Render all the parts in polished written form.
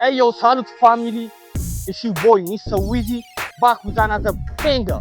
Hey yo, Salute family, it's your boy Mr. Wizzy, back with another banger.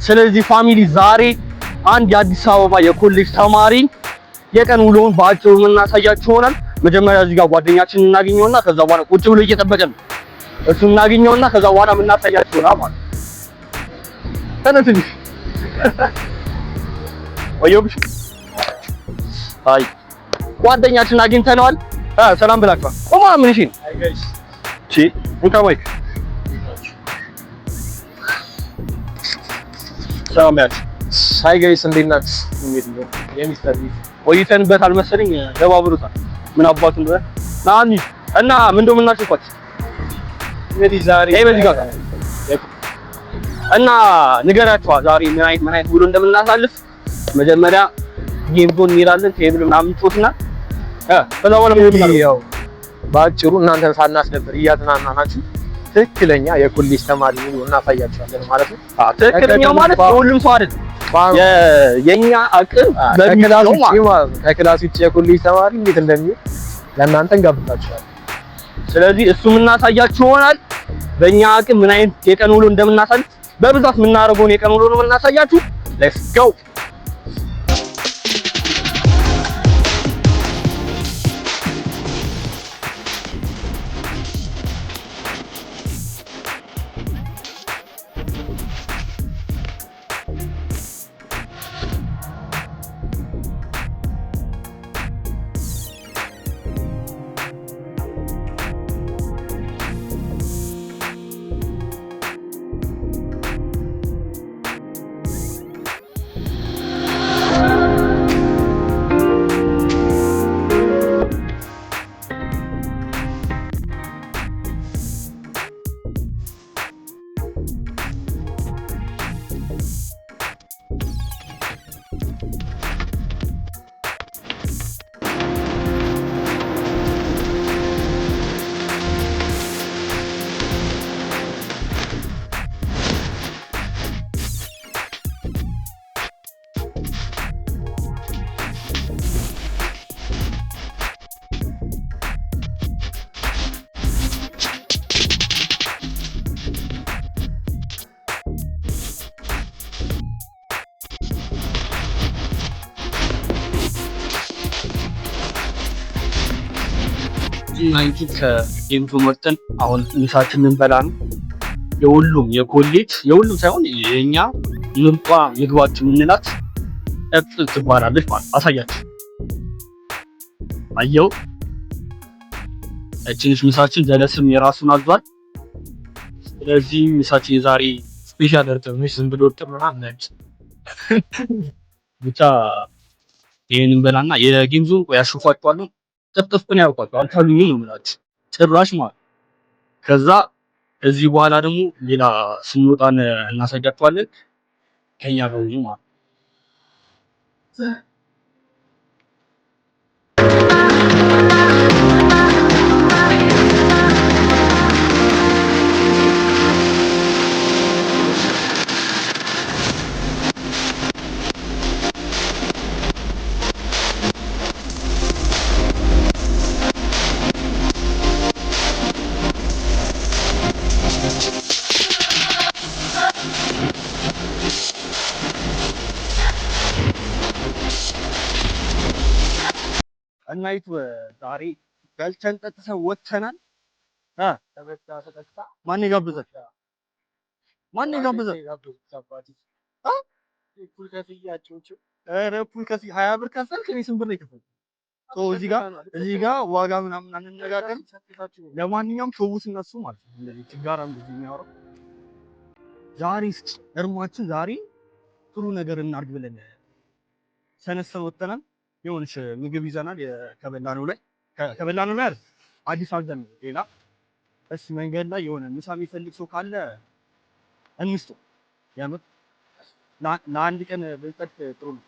ስለዚህ ፋሚሊ ዛሬ አንድ የአዲስ አበባ የኮሌጅ ተማሪ የቀን ውሎውን በአጭሩ እናሳያችሁ ይሆናል። መጀመሪያ እዚህ ጋር ጓደኛችንን እናገኘውና ከዛ በኋላ ቁጭ ብሎ እየጠበቀን ነው። እሱን እናገኘውና ከዛ በኋላ እናሳያችሁ ይሆናል ማለት ነው። ተነስኝ ወዮብሽ። አይ ጓደኛችንን አግኝተነዋል። ሰላም ብላችኋል። ቆማ ምን እሺ አይ ጋይስ እሺ እንካማይክ ሰላም ያች ሃይ ጋይስ እንዴት ናችሁ? እንግዲህ የሚስተር ቆይተንበታል መሰለኝ ደባብሩታል። ምን አባቱ ነው ናኒ እና ምን እንደምናሽኳት እንግዲህ ዛሬ በዚህ ጋር እና ንገራችኋ ዛሬ ምን አይነት ውሎ እንደምናሳልፍ መጀመሪያ ጌም ዞን እንሄዳለን። ቴብል ምናምን ትወስና ከዛ በኋላ ምን ያው ባጭሩ እናንተን ሳናስደብር እያዝናናናችሁ ትክክለኛ የኮሌጅ ተማሪ ነው እናሳያችኋለን ማለት ነው። ትክክለኛው ማለት ሁሉም ሰው አይደል የኛ አቅም ከክላስ ውጪ የኮሌጅ ተማሪ እንዴት እንደሚሆን ለእናንተ እንጋብዛችኋለን። ስለዚህ እሱም እናሳያችሁ ይሆናል። በእኛ አቅም ምን አይነት የቀን ውሎ እንደምናሳልፍ በብዛት የምናደርገውን የቀን ውሎ ነው የምናሳያችሁ። ሌትስ ጎ ናይንቲ ከጌም መጥተን አሁን ምሳችንን እንበላ ነው። የሁሉም ሳይሆን የኛ ምርጧ ምግባችን ምንላት እጥል ትባላለች ማለት አሳያችሁ። አየው እቺንስ ምሳችን ዘለስም የራሱን አዟል። ስለዚህ ምሳችን ዛሬ ስፔሻል እርጥምሽ ዝም ብሎ እርጥምና ነች ብቻ ይሄንን በላና የጌም ዞን ያሽፏቸዋለሁ። ጥፍጥፍን ያውቃሉ አልታሉኝ ነው የምላችሁ ጭራሽ ማለት። ከዛ እዚህ በኋላ ደግሞ ሌላ ስንወጣን እናሳያችኋለን ከኛ ጋር ማለት እናይቱ ዛሬ በልተን ጠጥተን ወጥተናል። ተበታ ተጠጣ ማን ይጋብዛል? ፑል ከፍያቸው ኧረ ፑል ከፍ 20 ብር ከፈልክ እኔ ስንት ብር ነው የከፈልኩት? እዚህ ጋር ዋጋ ምናምን አንነጋገርም። ለማንኛውም ሾቡት እነሱ ማለት ነው። እንደዚህ ችጋራም እንደዚህ የሚያወራው ዛሬ እርማችን ዛሬ ጥሩ ነገር እናድርግ ብለን ሰነሰን ወጥተናል። የሆነች ምግብ ይዘናል ከበላነው ላይ አይደል አዲስ አበባ ነው ሌላ እሺ መንገድ ላይ የሆነ ምሳ የሚፈልግ ሰው ካለ እንስጠው። የምር ለአንድ ቀን ብንጠጥ ጥሩ ነው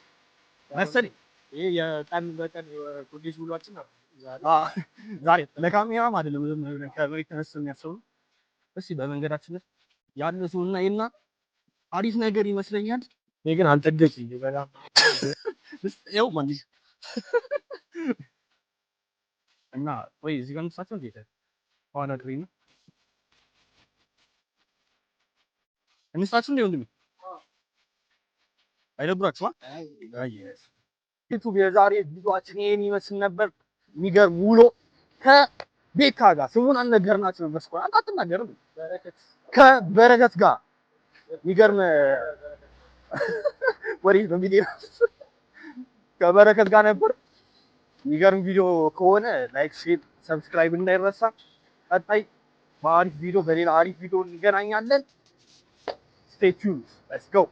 መሰለኝ። ይሄ የቀን በቀን ፕሮዲስ ብሏችን ነው ዛሬ ለካሜራም አይደለም ከመሬት ተነስተን የሚያስበው። እስኪ በመንገዳችን ያለ ሰውና ይና አሪፍ ነገር ይመስለኛል። እኔ ግን አልጠገቅኝ በጣም ይኸው ማን እና ወይ እዚህ ጋር እንሳቸው እንዴት ኋላ ድሪን እንሳቸው እንዴ ወንድሜ አይደብራችሁም? ዩቲዩብ የዛሬ ቪዲዮአችን ይሄን ይመስል ነበር። የሚገርም ውሎ ከቤካ ጋር ስሙን አልነገርናችሁም። መስኮን አትናገርም። ከበረከት ጋር የሚገርም ወሬ በሚዲያ ከበረከት ጋር ነበር። የሚገርም ቪዲዮ ከሆነ ላይክ፣ ሼር፣ ሰብስክራይብ እንዳይረሳ። ቀጣይ በአሪፍ ቪዲዮ በሌላ አሪፍ ቪዲዮ እንገናኛለን። ስቴይ ቲዩንድ ሌትስ ጎ